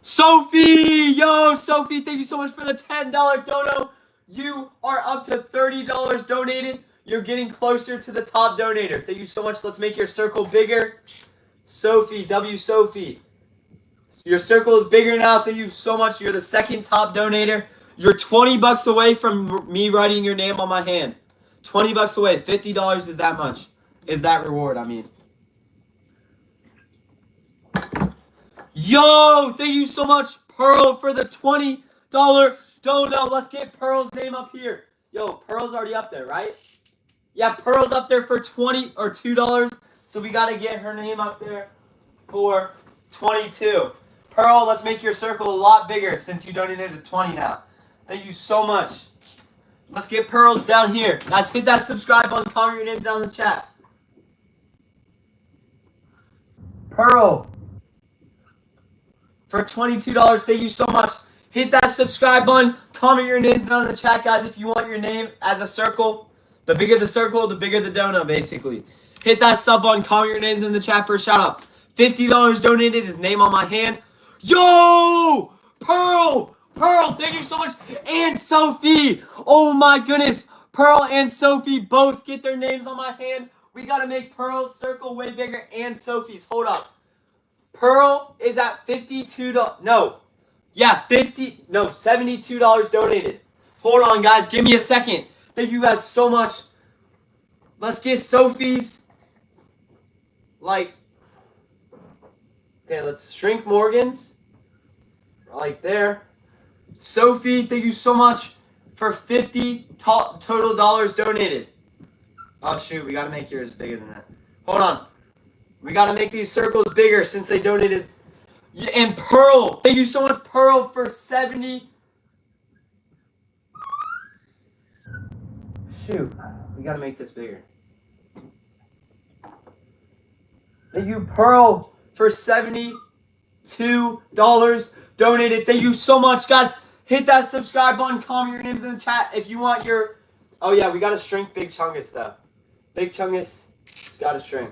Sophie! Yo, Sophie, thank you so much for the $10 dono. You are up to $30 donated. You're getting closer to the top donator. Thank you so much. Let's make your circle bigger. Sophie, W Sophie. Your circle is bigger now. Thank you so much. You're the second top donator. You're 20 bucks away from me writing your name on my hand. 20 bucks away. $50 is that much. Is that reward, I mean. Yo, thank you so much, Pearl, for the $20 dono. Let's get Pearl's name up here. Yo, Pearl's already up there, right? Yeah, Pearl's up there for $20 or $2. So we got to get her name up there for 22. Pearl, let's make your circle a lot bigger since you donated to 20 now. Thank you so much. Let's get Pearls down here. Guys, hit that subscribe button. Comment your names down in the chat. Pearl. For $22, thank you so much. Hit that subscribe button. Comment your names down in the chat, guys, if you want your name as a circle. The bigger the circle, the bigger the dono, basically. Hit that sub button. Comment your names in the chat for a shout out. $50 donated. His name on my hand. Yo! Pearl! Pearl, thank you so much. And Sophie. Oh, my goodness. Pearl and Sophie both get their names on my hand. We got to make Pearl's circle way bigger and Sophie's. Hold up. Pearl is at $52. No. Yeah, $72 donated. Hold on, guys. Give me a second. Thank you guys so much. Let's get Sophie's. Okay, let's shrink Morgan's. Right there. Sophie, thank you so much for 50 total dollars donated. Oh, shoot. We got to make yours bigger than that. Hold on. We got to make these circles bigger since they donated. And Pearl. Thank you so much, Pearl, for 70. Shoot. We got to make this bigger. Thank you, Pearl, for $72 donated. Thank you so much, guys. Hit that subscribe button. Comment your names in the chat if you want your... Oh, yeah, we got to shrink Big Chungus, though. Big Chungus, it's got to shrink.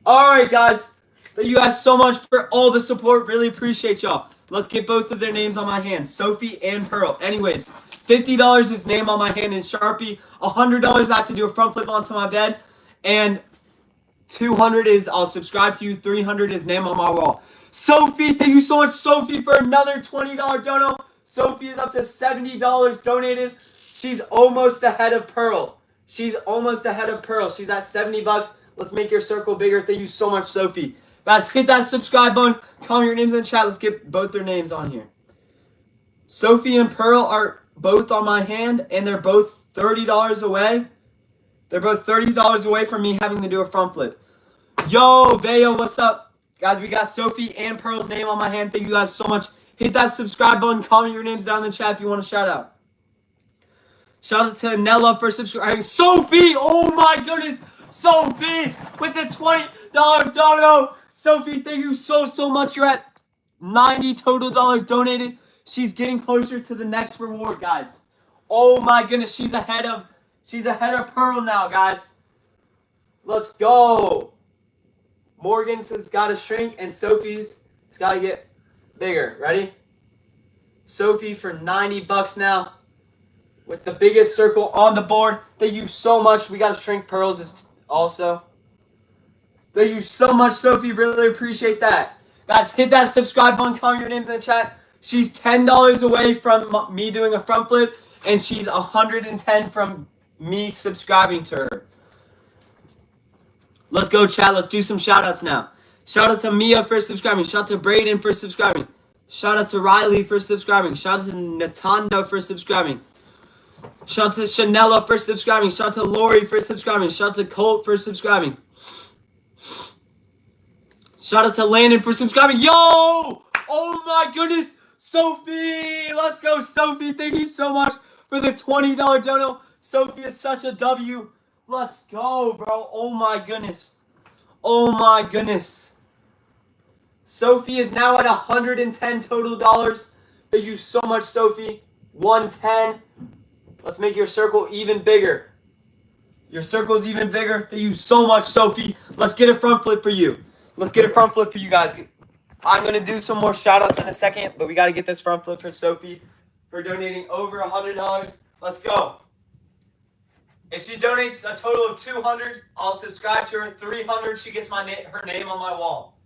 All right, guys. Thank you guys so much for all the support. Really appreciate y'all. Let's get both of their names on my hand, Sophie and Pearl. Anyways, $50 is name on my hand in Sharpie. $100 I have to do a front flip onto my bed. And 200 is I'll subscribe to you. 300 is name on my wall. Sophie, thank you so much, Sophie, for another $20 dono. Sophie is up to $70 donated. She's almost ahead of Pearl. She's almost ahead of Pearl. She's at $70. Let's make your circle bigger. Thank you so much, Sophie. Guys, hit that subscribe button. Comment your names in the chat. Let's get both their names on here. Sophie and Pearl are both on my hand, and they're both $30 away. They're both $30 away from me having to do a front flip. Yo, Veo, what's up? Guys, we got Sophie and Pearl's name on my hand. Thank you guys so much. Hit that subscribe button. Comment your names down in the chat if you want a shout out. Shout out to Nella for subscribing. Sophie, oh my goodness. Sophie with the $20 dono. Sophie, thank you so much. You're at 90 total dollars donated. She's getting closer to the next reward, guys. Oh my goodness, she's ahead of Pearl now, guys. Let's go. Morgan's has got to shrink, and Sophie's has got to get bigger. Ready? Sophie for $90 now with the biggest circle on the board. Thank you so much. We got to shrink Pearl's also. Thank you so much, Sophie. Really appreciate that. Guys, hit that subscribe button. Comment your names in the chat. She's $10 away from me doing a front flip, and she's $110 from me subscribing to her. Let's go, chat. Let's do some shout-outs now. Shout out to Mia for subscribing. Shout out to Brayden for subscribing. Shout out to Riley for subscribing. Shout out to Natanda for subscribing. Shout out to Chanela for subscribing. Shout out to Lori for subscribing. Shout out to Colt for subscribing. Shout out to Landon for subscribing. Yo! Oh my goodness! Sophie! Let's go, Sophie. Thank you so much for the $20 dono. Sophie is such a W. Let's go, bro. Oh my goodness. Oh my goodness. Sophie is now at $110 total dollars. Thank you so much, Sophie. 110. Let's make your circle even bigger. Your circle's even bigger. Thank you so much, Sophie. Let's get a front flip for you. Let's get a front flip for you guys. I'm going to do some more shout-outs in a second, but we got to get this front flip for Sophie for donating over $100. Let's go. If she donates a total of $200, I'll subscribe to her. $300, she gets her name on my wall.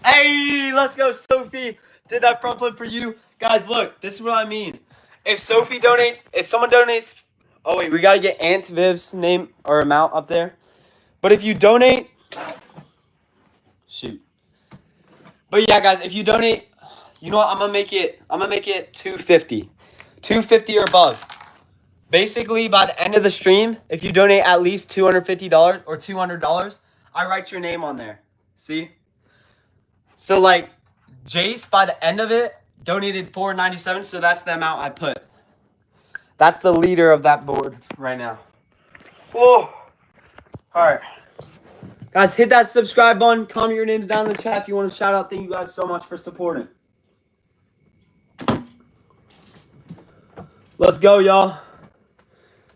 Hey, let's go, Sophie. Did that front flip for you. Guys, look, this is what I mean. If someone donates, oh wait, we got to get Aunt Viv's name or amount up there. But if you donate, shoot. But yeah, guys, if you donate, you know what, I'm gonna make it $250. $250 or above. Basically, by the end of the stream, if you donate at least $250 or $200, I write your name on there. See? So, like, Jace, by the end of it, donated $497, so that's the amount I put. That's the leader of that board right now. Whoa. All right. Guys, hit that subscribe button. Comment your names down in the chat if you want to shout out. Thank you guys so much for supporting. Let's go, y'all.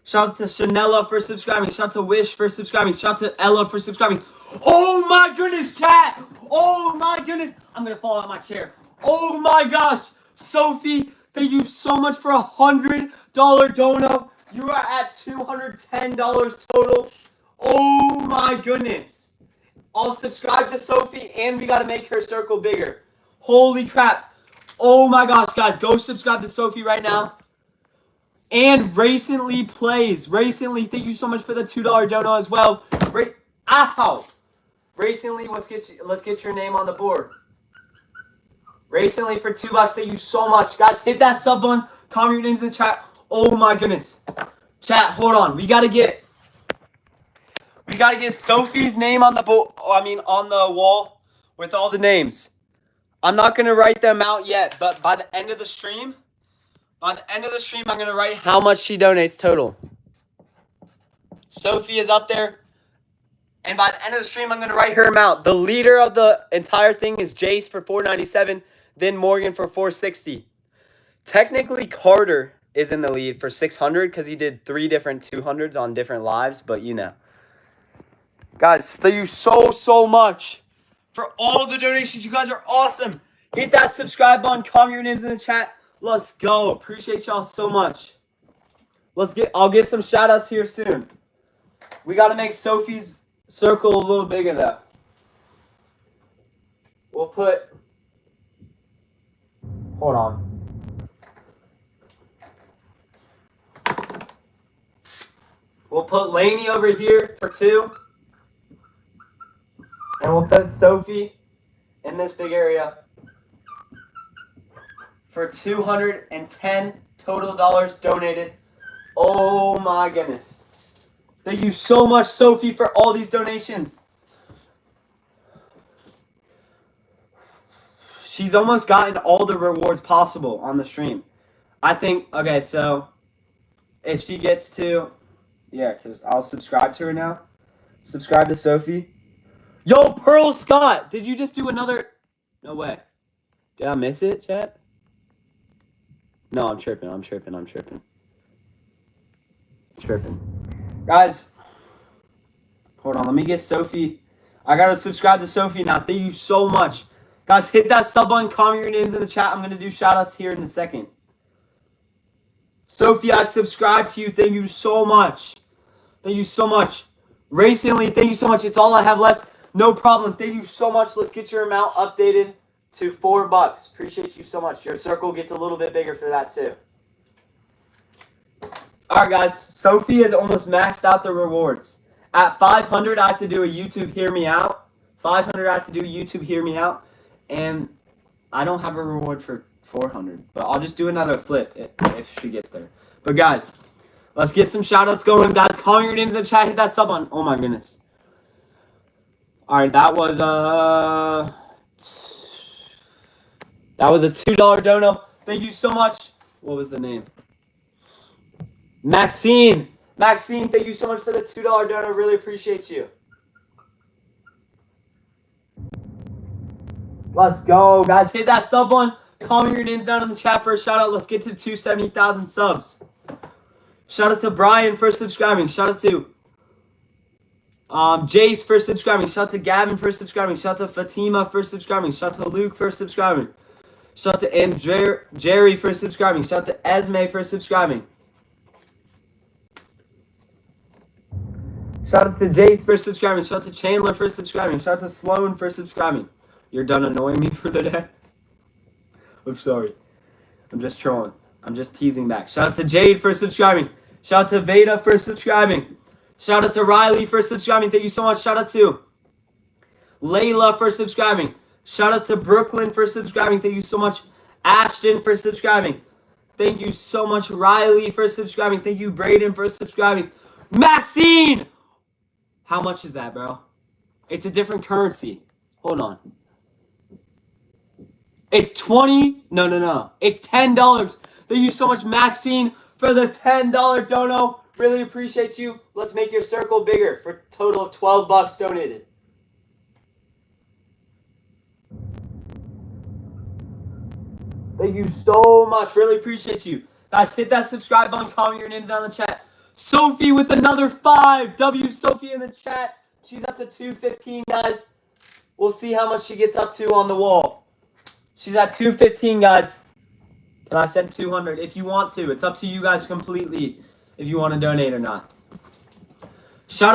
Shout out to Chanela for subscribing. Shout out to Wish for subscribing. Shout out to Ella for subscribing. Oh my goodness, chat. Oh my goodness. I'm going to fall out of my chair. Oh my gosh. Sophie, thank you so much for $100 dono. You are at $210 total. Oh my goodness. I'll subscribe to Sophie, and we got to make her circle bigger. Holy crap. Oh my gosh, guys. Go subscribe to Sophie right now. And Recently Plays. Recently, thank you so much for the $2 dono as well. Ow! Recently, let's get your name on the board. Recently for $2. Thank you so much. Guys, hit that sub button. Comment your names in the chat. Oh my goodness. Chat, hold on. We gotta get Sophie's name on the on the wall with all the names. I'm not gonna write them out yet, but by the end of the stream, I'm gonna write how much she donates total. Sophie is up there. And by the end of the stream, I'm going to write her amount. The leader of the entire thing is Jace for $4.97, then Morgan for $4.60. Technically, Carter is in the lead for $600 because he did 3 different 200s on different lives, but you know. Guys, thank you so much for all the donations. You guys are awesome. Hit that subscribe button. Comment your names in the chat. Let's go. Appreciate y'all so much. I'll get some shout outs here soon. We got to make Sophie's circle a little bigger though. Hold on. We'll put Lainey over here for 2. And we'll put Sophie in this big area for $210 total dollars donated. Oh my goodness. Thank you so much, Sophie, for all these donations. She's almost gotten all the rewards possible on the stream. I think, okay, so if she gets to, yeah, because I'll subscribe to her now. Subscribe to Sophie. Yo, Pearl Scott, did you just do another? No way. Did I miss it, chat? No, I'm tripping. Guys, hold on. Let me get Sophie. I got to subscribe to Sophie now. Thank you so much. Guys, hit that sub button. Comment your names in the chat. I'm going to do shout-outs here in a second. Sophie, I subscribe to you. Thank you so much. Thank you so much. Recently, thank you so much. It's all I have left. No problem. Thank you so much. Let's get your amount updated to $4. Appreciate you so much. Your circle gets a little bit bigger for that too. Alright guys, Sophie has almost maxed out the rewards. At 500, I have to do a YouTube Hear Me Out. 500, I have to do a YouTube Hear Me Out. And I don't have a reward for 400. But I'll just do another flip if she gets there. But guys, let's get some shoutouts going. Guys, comment your names in the chat. Hit that sub button. Oh my goodness. Alright, that was a $2 dono. Thank you so much. What was the name? Maxine, thank you so much for the $2 donor. Really appreciate you. Let's go, guys. Hit that sub one. Comment your names down in the chat for a shout out. Let's get to 270,000 subs. Shout out to Brian for subscribing. Shout out to Jace for subscribing. Shout out to Gavin for subscribing. Shout out to Fatima for subscribing. Shout out to Luke for subscribing. Shout out to Jerry for subscribing. Shout out to Esme for subscribing. Shout out to Jace for subscribing. Shout out to Chandler for subscribing. Shout out to Sloan for subscribing. You're done annoying me for the day? I'm sorry. I'm just trolling. I'm just teasing back. Shout out to Jade for subscribing. Shout out to Veda for subscribing. Shout out to Riley for subscribing. Thank you so much. Shout out to Layla for subscribing. Shout out to Brooklyn for subscribing. Thank you so much. Ashton for subscribing. Thank you so much. Riley for subscribing. Thank you, Braden, for subscribing. Maxine! How much is that, bro? It's a different currency. Hold on. It's 20. No. It's $10. Thank you so much, Maxine, for the $10 dono. Really appreciate you. Let's make your circle bigger for a total of $12 donated. Thank you so much. Really appreciate you. Guys, hit that subscribe button. Comment your names down in the chat. Sophie with another 5. W Sophie in the chat. She's up to 215, guys. We'll see how much she gets up to on the wall. She's at 215, guys. Can I send 200? If you want to. It's up to you guys completely if you want to donate or not.